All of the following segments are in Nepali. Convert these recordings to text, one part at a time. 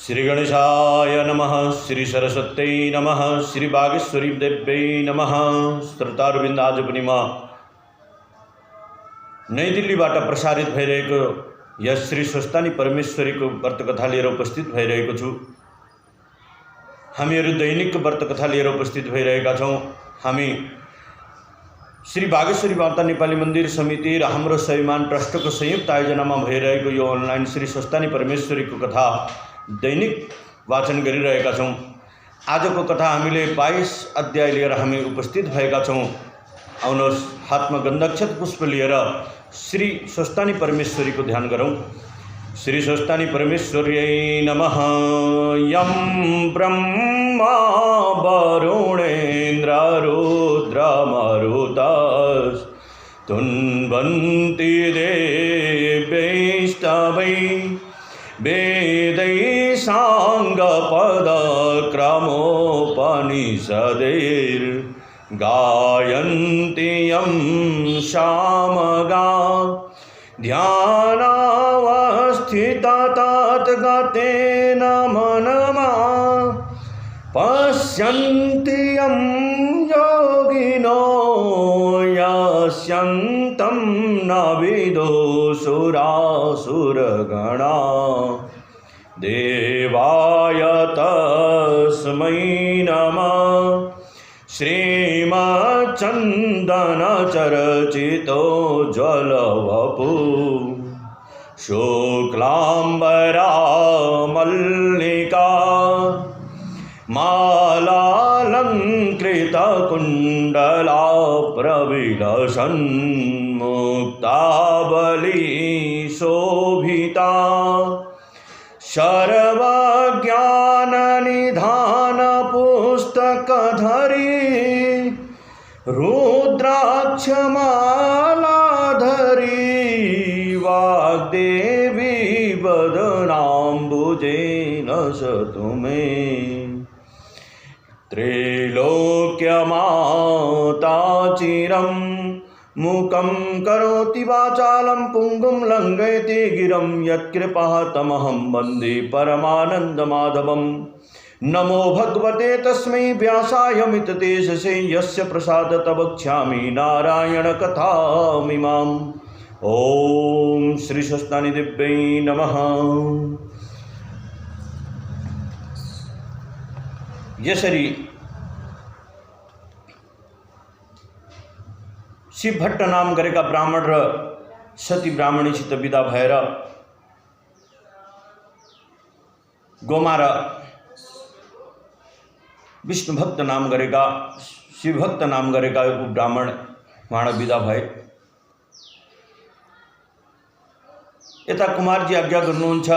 श्री गणेशाय नमः। श्री सरस्वत्यै नमः। श्री बागेश्वरी देव्यै नमः। श्रोतारविन्द आज पनि म नई दिल्लीबाट प्रसारित भइरहेको यस श्री स्वस्तानी परमेश्वरीको व्रतकथा लिएर उपस्थित भइरहेको छु। हामीहरू दैनिक व्रतकथा लिएर उपस्थित भइरहेका छौँ। हामी श्री बागेश्वरी वार्ता नेपाली मन्दिर समिति र हाम्रो स्वाभिमान ट्रस्टको संयुक्त आयोजनामा भइरहेको यो अनलाइन श्री स्वस्तानी परमेश्वरीको कथा दैनिक वाचन गरिरहेका छौँ। आजको कथा हामीले 22 अध्याय लिएर हामी उपस्थित भएका छौँ। आउनुहोस् हातमा गन्धक्षत पुष्प लिएर श्री स्वस्तानी परमेश्वरीको ध्यान गरौँ। श्री स्वस्तानी परमेश्वर्यै नमः। यं ब्रह्मा वरुणेन्द्र रुद्रमरुतस् तुन्वन्ति देवैस्तवै वेदै साङ्गपदक्रमोपनिषदैर्गायन्ति यं सामगा ध्यानावस्थिततद्गतेन मनमा पश्यन्ति यं योगिनो यस्यन्तं न विदुषुरासुरगणा देवाय तस्मै नमः। श्रीमच्चन्दनचर्चितो ज्वलवपु शुक्लाम्बरा मल्लिका मालालङ्कृतकुण्डला प्रविलसन्मुक्तावली शोभिता सर्वज्ञाननिधानपुस्तकधरी रुद्राक्षमालाधरी वाग्देवी वदनाम्बुजेन सतु मे त्रैलोक्यमाता चिरं मूकं करोति वाचालं पुंगुं लङ्घयति गिरं यत्कृपः तमहं वन्दे परमानन्दमाधवं। नमो भगवते तस्मै व्यासाय मिततेजसे यस्य प्रसादतः वक्ष्यामि नारायण कथामिमाम्। ओम श्री स्वस्तानी देव्यै नमः। यसरी शिव भट्ट नाम गरेका ब्राह्मण र सती ब्राह्मणीसित विदा भएर गोमा र विष्णु भक्त नाम गरेका शिव भक्त नाम गरेका ब्राह्मण वहाँ विदा भए। यता कुमारजी आज्ञा गर्नुहुन्छ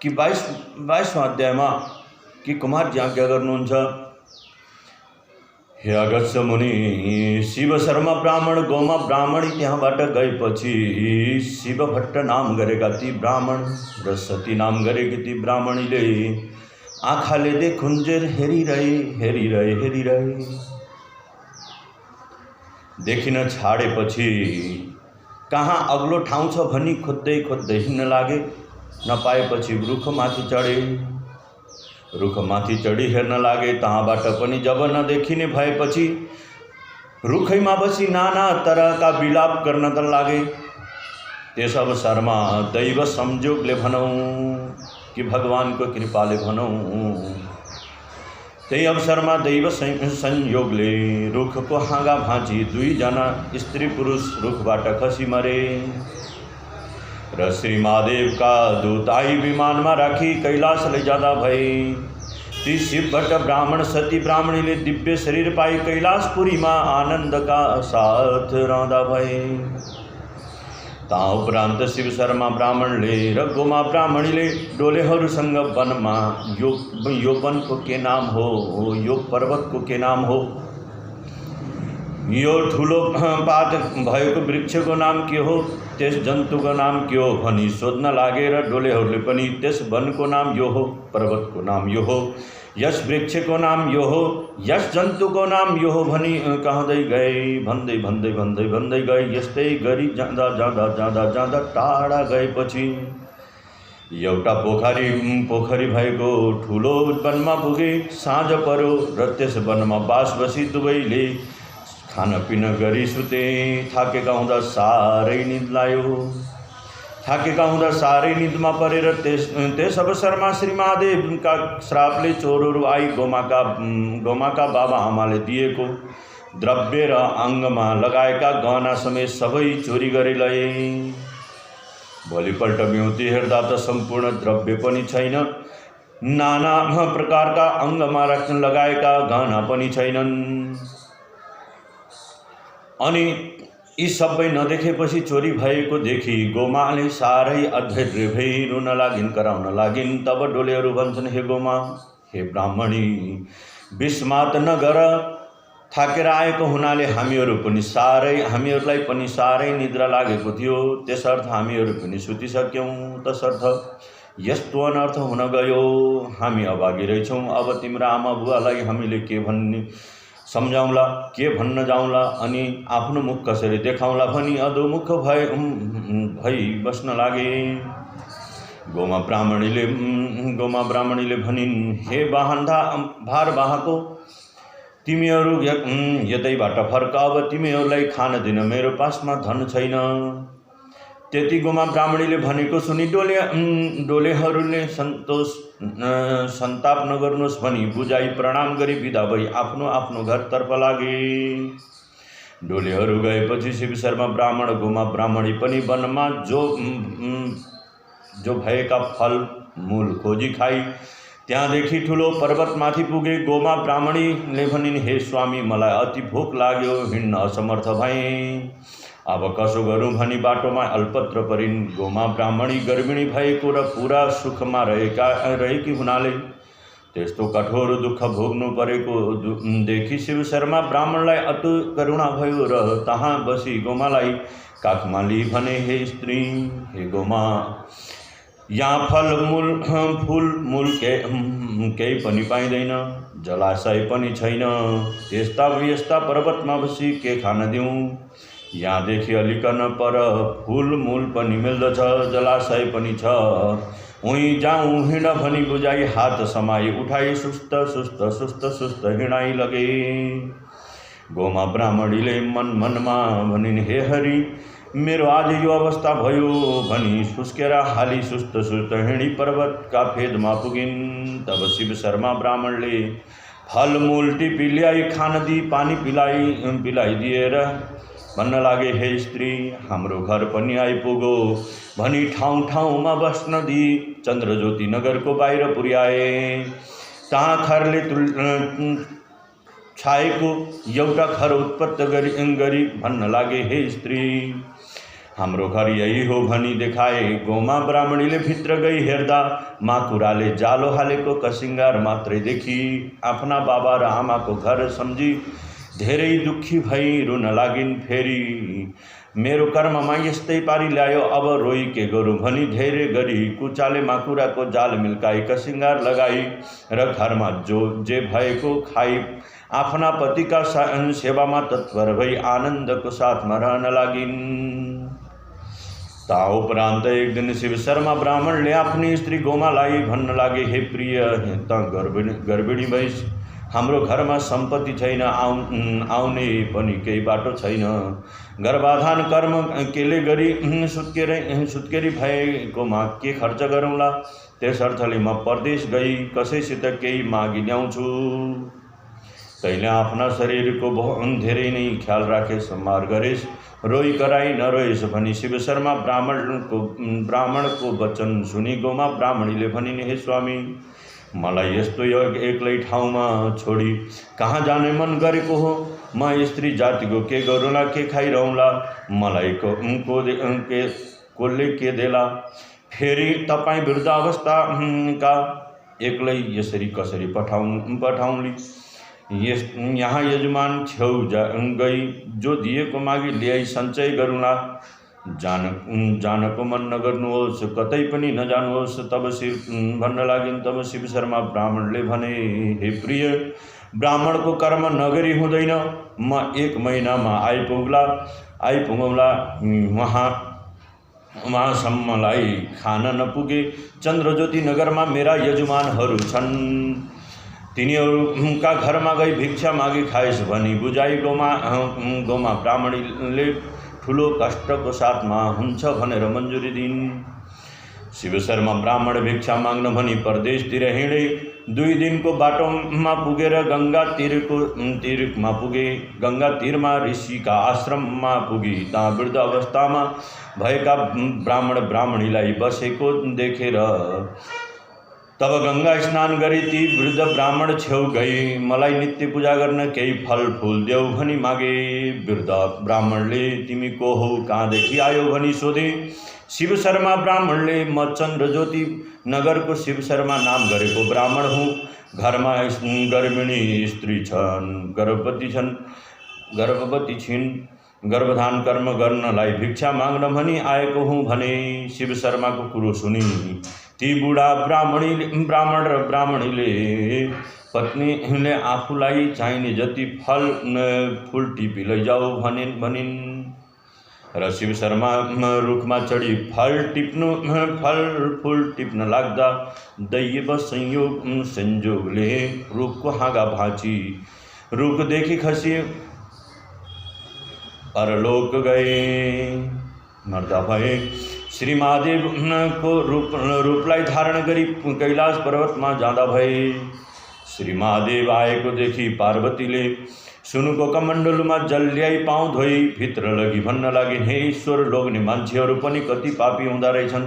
कि 22वां अध्यायमा कि कुमारजी आज्ञा गर्नुहुन्छ, हे अगस्त्य मुनि, शिव शर्मा ब्राह्मण गोमा ब्राह्मणी त्यहाँबाट गएपछि शिव भट्ट नाम गरेका ती ब्राह्मण र सती नाम गरेकी ती ब्राह्मणीले आँखाले देखुन्जेल हेरिरहे देखिन छाडेपछि कहाँ अग्लो ठाउँ छ भनी खोज्दै हिँड्न लागे। नपाएपछि रुखमाथि चढी हेर्न लागे। तहाँबाट पनि जब नदेखिने भएपछि रुखैमा बसी नाना तरहका विलाप गर्न त लागे। त्यस अवसरमा दैव संयोगले भनौँ कि भगवानको कृपाले भनौँ, त्यही अवसरमा दैव संयोगले रुखको हाँगा भाँची 2 जना स्त्री पुरुष रुखबाट खसी मरे र श्री महादेवका दूत आई विमानमा राखी कैलाश लैजाँदा भए। ती शिव भट्ट ब्राह्मण सती ब्राह्मणीले दिव्य शरीर पाई कैलाशपुरीमा आनन्दका साथ रहँदा भए। ता उपरान्त शिव शर्मा ब्राह्मणले र गोमा ब्राह्मणीले डोलेहरूसँग वनमा यो वनको के नाम हो, यो पर्वतको के नाम हो, यो ठुलो पात भएको वृक्षको नाम के हो, त्यस जन्तुको नाम के हो भनी सोध्न लागेर डोलेहरूले पनि त्यस वनको नाम यो हो, पर्वतको नाम यो हो, यस वृक्षको नाम यो हो, यस जन्तुको नाम यो हो भनी कहँदै गए। भन्दै गए। यस्तै गरी जाँदा टाढा गएपछि एउटा पोखरी भएको ठुलो वनमा पुगे। साँझ पर्यो र त्यस वनमा बास बसी दुवैले खानपिन गरी सुते। थाकेका हुँदा साह्रै निद लायो। थाकेका हुँदा साह्रै निदमा परेर त्यस अवसरमा श्री महादेवका श्रापले चोरहरू आई गोमाका बाबा आमाले दिएको द्रव्य र अङ्गमा लगाएका गहना समेत सबै चोरी गरी लए। भोलिपल्ट बिउती हेर्दा त सम्पूर्ण द्रव्य पनि छैन, नाना प्रकारका अङ्गमा लगाएका गहना पनि छैनन्। अनि यी सबै नदेखेपछि चोरी भएको देखि गोमाले साह्रै अधैर्य भई रुन लागिन्, कराउन लागिन्। तब डोलेहरू भन्छन्, हे गोमा, हे ब्राह्मणी, विस्मात नगर। थाकेर आएको हुनाले हामीहरूलाई पनि साह्रै निद्रा लागेको थियो, त्यसर्थ हामीहरू पनि सुतिसक्यौँ। तसर्थ यस्तो अनर्थ हुन गयो, हामी अभागी रहेछौँ। अब तिम्रा आमा बुवालाई हामीले के भन्न जाउँला अनि आफ्नो मुख कसरी देखाउँला भनी अधोमुख भई बस्न लागे। गोमा ब्राह्मणीले भनिन्, हे भारवाहको, तिमीहरू यतैबाट फर्क, अब तिमीहरूलाई खान दिन मेरो पासमा धन छैन। त्यति गोमा ब्राह्मणीले भनेको सुनि डोलेहरूले सन्ताप नगर्नुहोस् भनी बुझाई प्रणाम गरी बिदा भई आफ्नो घरतर्फ लागे। डोलेहरू गएपछि शिव शर्मा ब्राह्मण गोमा ब्राह्मणी पनि वनमा जो भएका फल मूल खोजी खाई त्यहाँदेखि ठुलो पर्वतमाथि पुगे। गोमा ब्राह्मणीले भनिन्, हे स्वामी, मलाई अति भोक लाग्यो, हिँड्न असमर्थ भएँ, अब कसो गरौँ भनी बाटोमा अल्पत्र परिन्। गोमा ब्राह्मणी गर्भिणी भएको र पुरा सुखमा रहेकी हुनाले त्यस्तो कठोर दुःख भोग्नु परेको देखि शिव शर्मा ब्राह्मणलाई अति करुणा भयो र तहाँ बसी गोमालाई काखमा लिई भने, हे स्त्री, हे गोमा, यहाँ फूल मूल केही पनि पाइँदैन, जलाशय पनि छैन, यस्ता पर्वतमा बसी के खान दिउँ? यहाँदेखि अलिकन पर फूल मूल पनि मिल्दछ, जलाशय पनि छ, उहीँ जाउँ हिँड भनी बुझाई हात समाई उठाई सुस्त हिँडाई लगे। गोमा ब्राह्मणीले मनमा भनिन्, हे हरि, मेरो आज यो अवस्था भयो भनी सुस्केर हाली सुस्त हिँडी पर्वतका फेदमा पुगिन्। तब शिव शर्मा ब्राह्मणले फलमूल टिपी ल्याई खान दी पानी पिलाइदिएर भन्न लागे, हे स्त्री, हाम्रो घर पनि आइपुगो भनी ठाउँमा बस्न दी चन्द्रज्योति नगरको बाहिर पुर्याए। तहाँ खरले छाएको एउटा घर उत्पत्त गरी भन्न लागे, हे स्त्री, हाम्रो घर यही हो भनी देखाए। गोमा ब्राह्मणीले भित्र गई हेर्दा माकुराले जालो हालेको कसिङ्गार मात्रै देखी आफ्ना बाबा र आमाको घर सम्झी धेरै दुःखी भई रुन लागिन्। फेरि मेरो कर्ममा यस्तै पारी ल्यायो, अब रोई के गरौँ भनी धेरै गरी कुचाले माकुराको जाल मिल्काई कसिङ्गार लगाई र घरमा जे भएको खाई आफ्ना पतिका सेवामा तत्पर भई आनन्दको साथमा रहन लागिन्। ता उपरान्त एक दिन शिव शर्मा ब्राह्मणले आफ्नी स्त्री गोमालाई भन्न लागे, हे प्रिय, त गर्भिणी भइस्, हाम्रो घरमा सम्पत्ति छैन, आउने पनि केही बाटो छैन, गर्भाधान कर्म केले गरी सुत्केरी भएकोमा के खर्च गरौँला? त्यस अर्थले म परदेश गई कसैसित केही मागी ल्याउँछु। तैँले आफ्ना शरीरको धेरै नै ख्याल राखेस्, सम्हार गरेस्, रोई कराई नरोएस् भनी शिव शर्मा ब्राह्मणको वचन सुनि गोमा ब्राह्मणीले भनिन्, हे स्वामी, मलाई यस्तो एक्लै ठाउँमा छोडी कहाँ जाने मन गरेको हो? म स्त्री जातिको के गरौँला, के खाइरहँला? मलाई कसले के देला? फेरि तपाईँ वृद्धावस्थाका एक्लै यसरी कसरी पठाउँली? यहाँ यजमान छेउ गई जो दिएको मागी ल्याई सञ्चय गरौँला। जानको मन नगर्नुहोस्, कतै पनि नजानुहोस्। तब भन्न लागिन्। तब शिव शर्मा ब्राह्मणले भने, हे प्रिय, ब्राह्मणको कर्म नगरी हुँदैन, म 1 महिनामा आइपुगौँला। वहाँसम्मलाई खान नपुगे चन्द्रज्योति नगरमा मेरा यजमानहरू छन्। तिनीहरूका घरमा गई भिक्षा मागी खाइस् भनी बुझाइ गोमा ब्राह्मणीले ठुलो कष्टको साथमा हुन्छ भनेर मन्जुरी दिन्। शिव शर्मा ब्राह्मण भिक्षा माग्न भनी परदेशतिर हिँडे। 2 दिनको बाटोमा पुगेर गङ्गा तीरमा पुगे। गङ्गा तीरमा ऋषिका आश्रममा पुगी। त्यहाँ वृद्ध अवस्थामा भएका ब्राह्मण ब्राह्मणीलाई बसेको देखेर तब गङ्गा स्नान गरी ती वृद्ध ब्राह्मण छेउ गई। मलाई नित्य पूजा गर्न केही फल फूल देऊ भनी मागे। वृद्ध ब्राह्मणले तिमी को हौ, कहाँदेखि आयो भनी सोधे। शिव शर्मा ब्राह्मणले म चन्द्रज्योति नगरको शिव शर्मा नाम गरेको ब्राह्मण हुँ। घरमा गर्भिणी स्त्री छन्, गर्भवती छिन्। गर्भधान कर्म गर्नलाई भिक्षा माग्न भनी आएको हुँ भने। शिव शर्माको कुरो सुनि ती बुढा ब्राह्मण र ब्राह्मणीले पत्नीले आफूलाई चाहिने जति फल फूल टिपी लैजाऊ भनिन् र शिव शर्मा रुखमा चढी फल फूल टिप्न लाग्दा दैव संयोगले रुखको हाँगा भाँची रुखदेखि खसी परलोक गए। मर्दा भए श्री महादेवको रूपलाई धारण गरी कैलाश पर्वतमा जाँदा भए। श्री महादेव आएको देखि पार्वतीले सुनको कमण्डलुमा जल ल्याई पाउँ धोई भित्र लगी भन्न लागे, हे ईश्वर, लोग्ने मान्छेहरू पनि कति पापी हुँदा रहेछन्।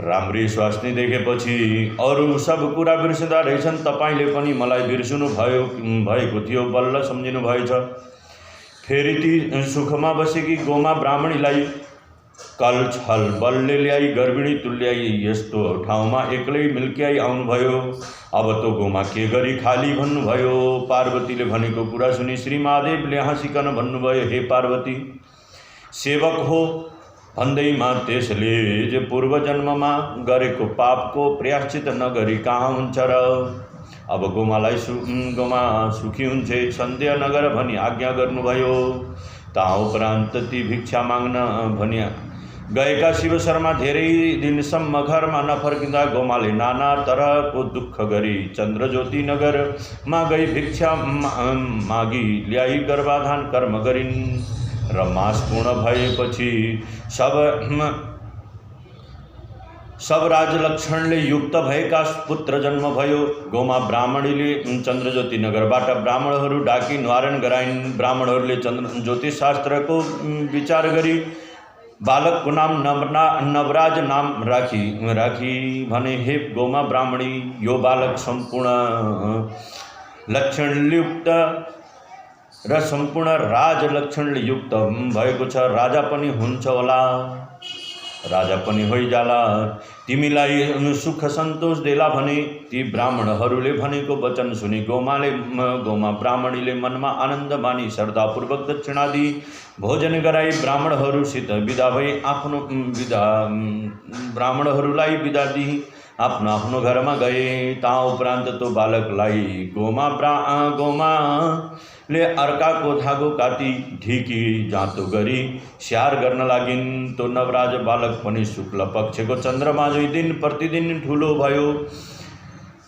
राम्री स्वास्नी देखेपछि अरू सब कुरा बिर्सिँदा रहेछन्। तपाईँले पनि मलाई बिर्सनु भएको थियो, बल्ल सम्झिनु भएछ। फेरि ती सुखमा बसेकी गोमा ब्राह्मणीलाई कल छल बलले ल्याई गर्भिणी तुल्याई यस्तो ठाउँमा एक्लै मिल्क्याई आउनुभयो। अब तो गोमा के गरी खाली भन्नुभयो। पार्वतीले भनेको कुरा सुनि श्री महादेवले हाँसिकन भन्नुभयो, हे पार्वती, सेवक हो भन्दैमा त्यसले जे पूर्व जन्ममा गरेको पापको प्रायश्चित नगरी कहाँ हुन्छ र। अब गोमा सुखी हुन्छ, सन्देह नगर भनी आज्ञा गर्नुभयो। ता उपरान्त ती भिक्षा माग्न भनी गएका शिव शर्मा धेरै दिनसम्म घरमा नफर्किँदा गोमाले नाना तरहको दुःख गरी चन्द्रज्योति नगरमा गई भिक्षा मागी ल्याई गर्भाधान कर्म गरिन् र मास पूर्ण भएपछि सब राजलक्षणले युक्त भएका पुत्र जन्म भयो। गोमा ब्राह्मणीले चन्द्रज्योति नगरबाट ब्राह्मणहरू डाकी निवारण गराइन्। ब्राह्मणहरूले ज्योतिष शास्त्रको विचार गरी बालकको नाम नवराज नाम राखी भने, हे गोमा ब्राह्मणी, यो बालक सम्पूर्ण लक्षणयुक्त र सम्पूर्ण राज लक्षणले युक्त भएको छ। राजा पनि हुन्छ होला, राजा पनि होइजाला। तिमीलाई सुख सन्तोष देला भने। ती ब्राह्मणहरूले भनेको वचन सुनि गोमा ब्राह्मणीले मनमा आनन्द मानी श्रद्धापूर्वक दक्षिणादि भोजन गराई ब्राह्मणहरूसित विदा भई ब्राह्मणहरूलाई विदा दिई आफ्नो आफ्नो घरमा गए। ता उपरान्त तो बालकलाई गोमाले अर्काको धागो काटी ढिकी जाँतो गरी स्याहार गर्न लागिन्। तो नवराज बालक पनि शुक्ल पक्षको चन्द्रमा जोइ दिन प्रतिदिन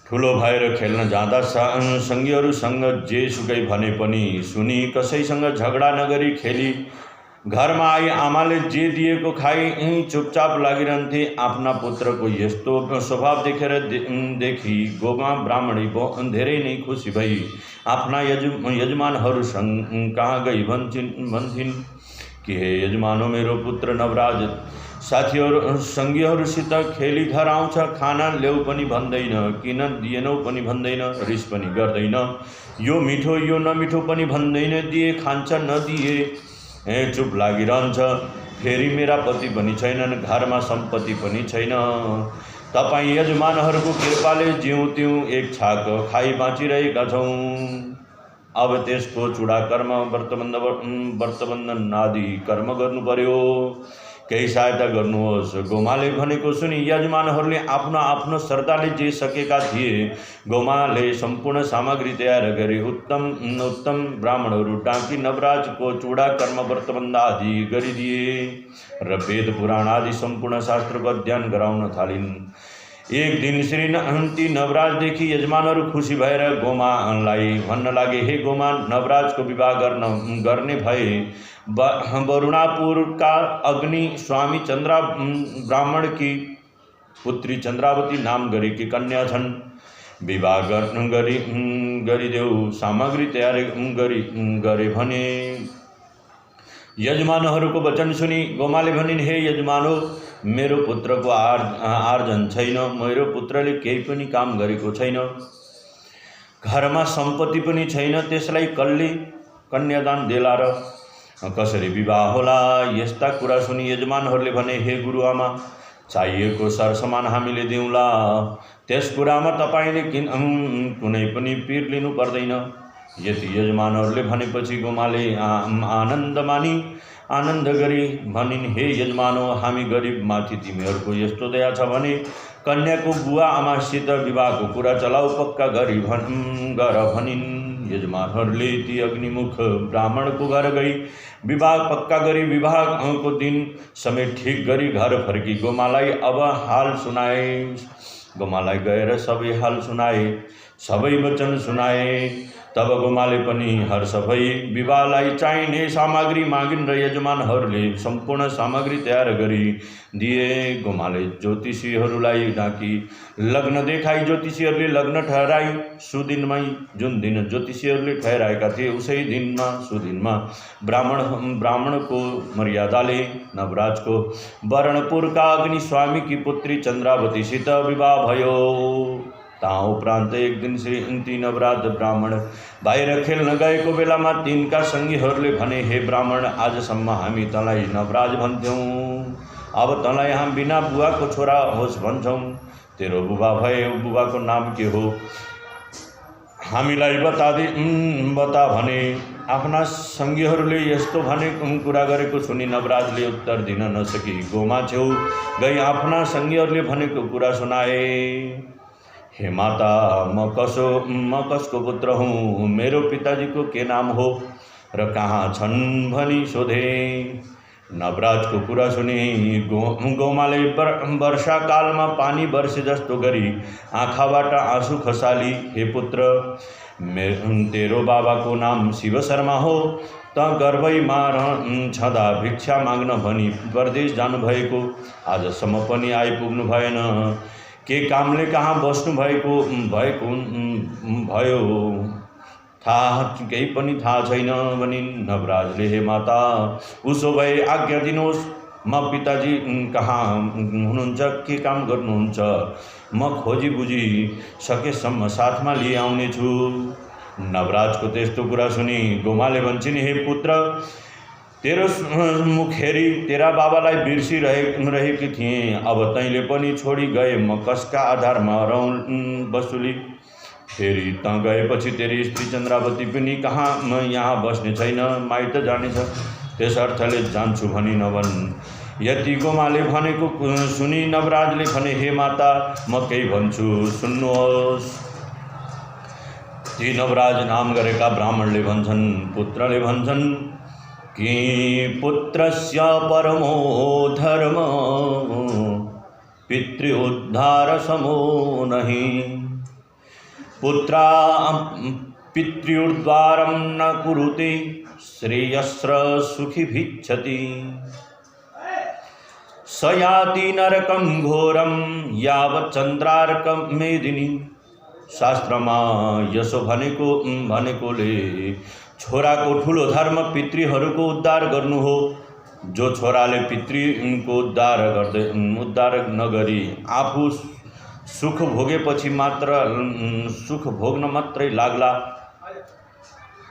ठुलो भएर खेल्न जाँदा सङ्गीहरूसँग जेसुकै भने पनि सुनि कसैसँग झगडा नगरी खेली घरमा आई आमाले जे दिएको खाई चुपचाप लागिरहन्थे। आफ्ना पुत्रको यस्तो स्वभाव देखि गोमा ब्राह्मणी धेरै नै खुसी भई आफ्ना यजमानहरूसँग कहाँ गई भन्थिन् कि हे यजमानो, मेरो पुत्र नवराज सङ्गीहरूसित खेली घर आउँछ, खाना ल्याऊ पनि भन्दैन, किन दिएनौ पनि भन्दैन, रिस पनि गर्दैन, यो मिठो यो नमिठो पनि भन्दैन, दिए खान्छ नदिए चुप लागिरहन्छ। फेरि मेरा पति पनि छैनन्, घरमा सम्पत्ति पनि छैन। तपाईँ यजमानहरूको कृपाले जिउँ त्यों एक छाक खाई बाँचिरहेका छौँ। अब त्यसको चुडा कर्म व्रतबन्धन आदि कर्म गर्नु पर्यो। केही सहायता गर्नुहोस्। गोमाले भनेको सुनि यजमानहरूले आफ्नो आफ्नो श्रद्धाले जे सकेका थिए गोमाले सम्पूर्ण सामग्री तयार गरी उत्तम ब्राह्मणहरू डाकी नवराजको चूडा कर्म व्रतबन्ध आदि गरिदिए र वेद पुराण आदि सम्पूर्ण शास्त्रको अध्ययन गराउन थालिन्। एक दिन श्री नवराजदेखि यजमानहरू खुसी भएर गोमालाई भन्न लागे, हे गोमा, नवराजको विवाह गर्ने भए वरुणापुरका अग्नि स्वामी चंद्रा ब्राह्मण की पुत्री चंद्रावती नाम गरेकी कन्या छन्। विवाह गरिदेऊ। सामग्री तयार गरे भने। यजमानहरूको वचन सुनि गोमाले भनिन्, हे यजमानो, मेरो पुत्रको आर्जन छैन। मेरो पुत्रले केही पनि काम गरेको छैन। घरमा सम्पत्ति पनि छैन। त्यसलाई कसले कन्यादान देला र कसरी विवाह होला? यस्ता कुरा सुनि यजमानहरूले भने, हे गुरुआमा, चाहिएको सरसमान हामीले दिउँला। त्यस कुरामा तपाईँले कुनै पनि पिर लिनु पर्दैन। यति यजमानहरूले भनेपछि गोमाले आनन्द गरी भनिन्, हे यजमानो, हामी गरिब माथि तिमीहरूको यस्तो दया छ भने कन्याको बुवा आमासित विवाहको कुरा चलाउ, पक्का गरी गर भनिन्। यजमानहरूले ती अग्निमुख ब्राह्मणको घर गई विवाह पक्का गरी विवाहको दिन समय ठीक गरी घर फर्की गोमालाई अब हाल सुनाए। गोमालाई गएर सबै हाल सुनाए, सबै वचन सुनाए। तब गोमाले पनि हर्ष भई विवाहलाई चाहिने सामग्री मागिन् र यजमानहरूले सम्पूर्ण सामग्री तयार गरी दिए। गोमाले ज्योतिषीहरूलाई डाकी लग्न देखाई। ज्योतिषीहरूले लग्न ठहराई सुदिनमै। जुन दिन ज्योतिषीहरूले ठहराएका थिए उसै दिनमा सुदिनमा ब्राह्मणको मर्यादाले नवराजको वरणपुरका अग्नि स्वामीकी पुत्री चन्द्रावतीसित विवाह भयो। ता उपरान्त एक दिन श्री नवराज ब्राह्मण बाहिर खेल्न गएको बेलामा तिनका सङ्गीहरूले भने, हे ब्राह्मण, आजसम्म हामी तँलाई नवराज भन्थ्यौँ, अब तँलाई हामी बिना बुवाको छोरा होस् भन्छौँ। तेरो बुबा भए बुबाको नाम के हो? हामीलाई बता भने। आफ्ना सङ्गीहरूले यस्तो भने कुरा गरेको सुनि नवराजले उत्तर दिन नसकी गोमा छेउ गई आफ्ना सङ्गीहरूले भनेको कुरा सुनाए। हे माता, म कसको पुत्र हूँ? मेरो पिताजीको के नाम हो र कहाँ छन् भनी सोधे। नवराजको कुरा सुनि गोमाले वर्षाकालमा पानी वर्षे जस्तो गरी आँखाबाट आँसु खसाली, हे पुत्र, तेरो बाबाको नाम शिव शर्मा हो। त गर्भैमा छँदा भिक्षा माग्न भनी परदेश जानुभएको, आजसम्म पनि आइपुग्नु भएन। के कामले कहाँ बस्नु भएको भयो केही पनि थाहा छैन भनिन्। नवराजले, हे माता, उसो भए आज्ञा दिनुहोस्, म पिताजी कहाँ हुनुहुन्छ, के काम गर्नुहुन्छ, म खोजी बुझी सकेसम्म साथमा लिएर आउनेछु। नवराजको त्यस्तो कुरा सुनि गोमाले भन्छन्, हे पुत्र, तेरो मुख हेरी तेरा बाबालाई बिर्सिरहेकी थिएँ, अब तैँले पनि छोडी गए, म कसका आधारमा बसुली? फेरि त गएपछि तेरी स्त्री चन्द्रावती पनि कहाँ म यहाँ बस्ने छैन, माइत जानेछ, त्यस अर्थले जान्छु भनी नभन्। यति गोमाले भनेको सुनि नवराजले भने, हे माता, म केही भन्छु, सुन्नुहोस्। ती नवराज नाम गरेका ब्राह्मणले भन्छन्, पुत्रले भन्छन् कि पुत्रस्य परमो धर्म पितृ उद्धार समो नहीं। पुत्रा पितृउद्धारं न कुरुते श्रेयस्र सुखी भिक्षति। स याति नरकं घोरं यावत् चन्द्रार्कं मेदिनी। शास्त्रमा यसो भनेकोले छोराको ठुलो धर्म पितृहरूको उद्धार गर्नु हो। जो छोराले पितृको उद्धार नगरी आफू सुख भोगेपछि मात्र सुख भोग्न मात्रै लाग्ला,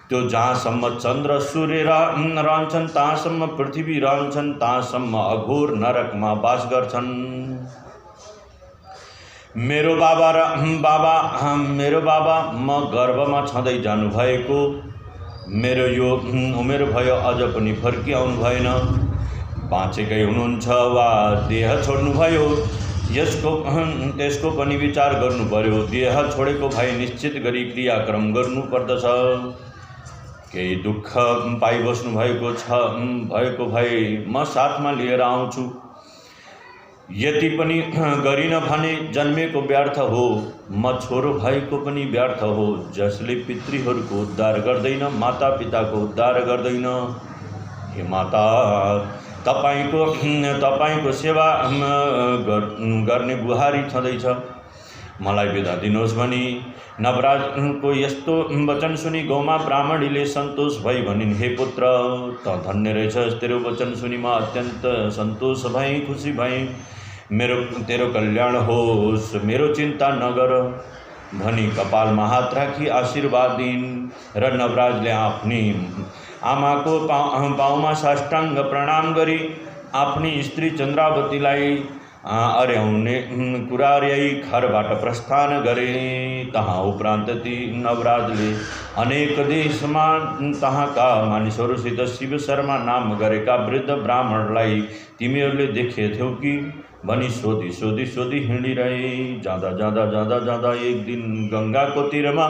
त्यो जहाँसम्म चन्द्र सूर्य रहन्छन् तहाँसम्म पृथ्वी रहन्छन् तहाँसम्म अघोर नरकमा वास गर्छन्। मेरो बाबा म गर्भमा छँदै जानुभएको, मेरो यो उमेर भयो अझ पनि फर्किआउनु भएन। बाँचेकै हुनुहुन्छ वा देह छोड्नुभयो त्यसको पनि विचार गर्नु पर्यो। देह छोडेको भए निश्चित गरी क्रियाक्रम गर्नुपर्दछ। केही दुःख पाइबस्नु भएको भए म साथमा लिएर आउँछु। यति पनि गरिन भने जन्मेको व्यर्थ हो, म छोरो भएको पनि व्यर्थ हो। जसले पितृहरूको उद्धार गर्दैन, माता पिताको उद्धार गर्दैन। हे माता, तपाईको सेवा गर्ने गुहारी छँदैछ, मलाई बिदा दिनुहोस् भनी नवराजको यस्तो वचन सुनि गौमा ब्राह्मणीले सन्तोष भई भनिन्, हे पुत्र, त धन्य रहेछस्। तेरो वचन सुनि म अत्यन्त सन्तोष भएँ, खुसी भएँ। तेरो कल्याण होस्, मेरो चिन्ता नगर भनी कपालमा हात राखी आशीर्वाद दिन् र नवराजले आफ्नी आमाको पाउमा साष्टाङ्ग प्रणाम गरी आफ्नी स्त्री चन्द्रावतीलाई अर्याउने कुरार्याई घरबाट प्रस्थान गरे। तहाँ उपरान्त ती नवराजले अनेक देशमा तहाँका मानिसहरूसित शिव शर्मा नाम गरेका वृद्ध ब्राह्मणलाई तिमीहरूले देखेथ्यौ कि भनी सोधी हिँडिरहे। जाँदा एक दिन गङ्गाको तीरमा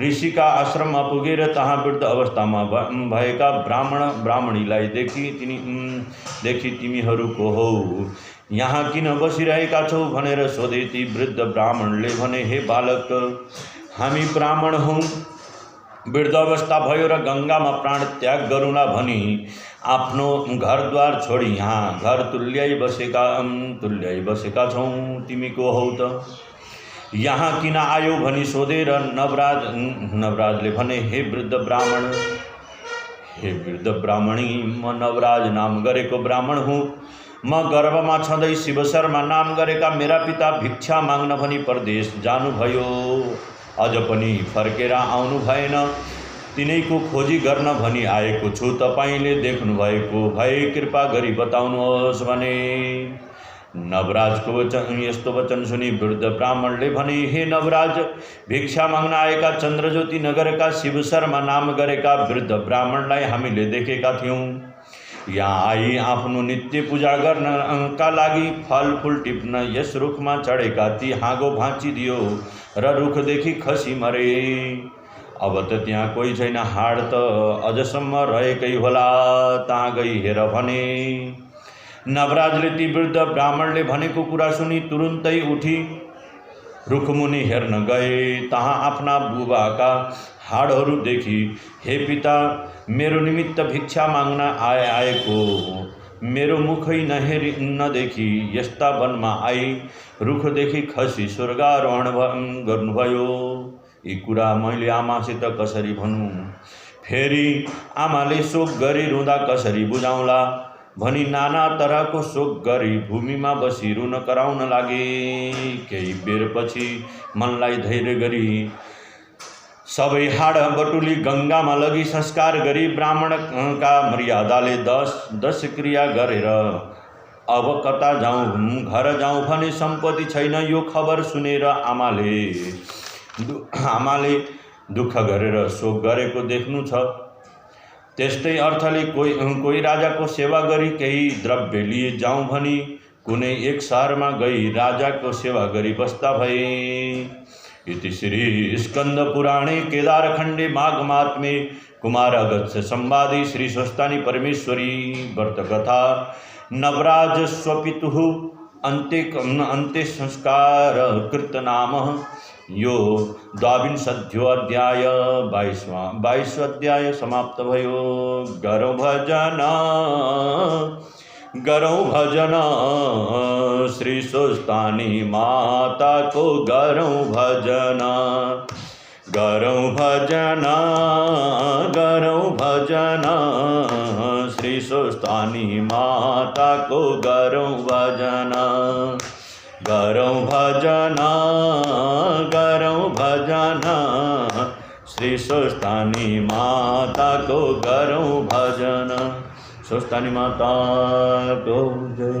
ऋषिका आश्रममा पुगेर तहाँ वृद्ध अवस्थामा भएका ब्राह्मणीलाई देखि तिमीहरू को हौ, यहाँ किन बसिरहेका छौ भनेर सोधे। ती वृद्ध ब्राह्मणले भने, हे बालक, हामी ब्राह्मण हौँ, वृद्ध अवस्था भयो र गङ्गामा प्राण त्याग गरौँला भनी आफ्नो घरद्वार छोडी यहाँ घर तुल्याइ बसेका छौँ। तिमी को हौ त, यहाँ किन आयो भनी सोधेर नवराजले भने, हे वृद्ध ब्राह्मणी, म नवराज नाम गरेको ब्राह्मण हुँ। म गर्भमा छँदै शिव शर्मा नाम गरेका मेरा पिता भिक्षा माग्न भनी परदेश जानुभयो, अझ पनि फर्केर आउनु भएन। तिनैको खोजी गर्न भनी आएको छु। तपाईले देख्नु भएको भए कृपा गरी बताउनुहोस् भने। नवराजको यस्तो वचन सुनि वृद्ध ब्राह्मणले भने, हे नवराज, भिक्षा माग्न आएका चन्द्रज्योति नगरका शिव शर्मा नाम गरेका वृद्ध ब्राह्मणलाई हामीले देखेका थियौँ। यहाँ आई आफ्नो नित्य पूजा गर्नका लागि फलफुल टिप्न यस रुखमा चढेका ती हाँगो भाँचिदियो र रुखदेखि खसी मरे। अब त त्यहाँ कोही छैन, हाड त अझसम्म रहेकै होला, तहाँ गई हेर भने। नवराजले ती वृद्ध ब्राह्मणले भनेको कुरा सुनि तुरुन्तै उठी रुखमुनि हेर्न गए। तहाँ आफ्ना बुबाका हाडहरू देखि, हे पिता, मेरो निमित्त भिक्षा माग्न आएको मेरो मुखै नदेखि यस्ता वनमा आई रुखदेखि खसी स्वर्गारोहण गर्नुभयो। यी कुरा मैले आमासित कसरी भनौँ, फेरि आमाले शोक गरी रुँदा कसरी बुझाउँला भनी नाना तरहको शोक गरी भूमिमा बसी रुन कराउन लागे। केही बेरपछि मनलाई धैर्य गरी सबै हाड बटुली गङ्गामा लगी संस्कार गरी ब्राह्मणका मर्यादाले 10 क्रिया गरेर अब कता जाउँ, घर जाउँ भने सम्पत्ति छैन। यो खबर सुनेर आमाले दुःख गरेर शोक गरेको देख्नु छ। त्यस्तै अर्थले कोही राजाको सेवा गरी केही द्रव्य लिए जाउँ भनी कुनै एक शहरमा गई राजाको सेवा गरी बस्दा भए। इति श्री स्कंद पुराणे केदारखंडे माघ महात्म्ये कुमार अगस्त्य संवादे श्री स्वस्तानी परमेश्वरी व्रत कथा नवराज स्वपितुः अन्ते संस्कार कृत नाम यो 22 अध्याय 22 अध्याय समाप्त भयो। गरौ भजन श्री स्वस्तानी माता को गरौ भजन श्री स्वस्तानी माता को गरौ भजन श्री स्वस्तानी माता को गरौ भजन। स्वस्तानी माता को जय।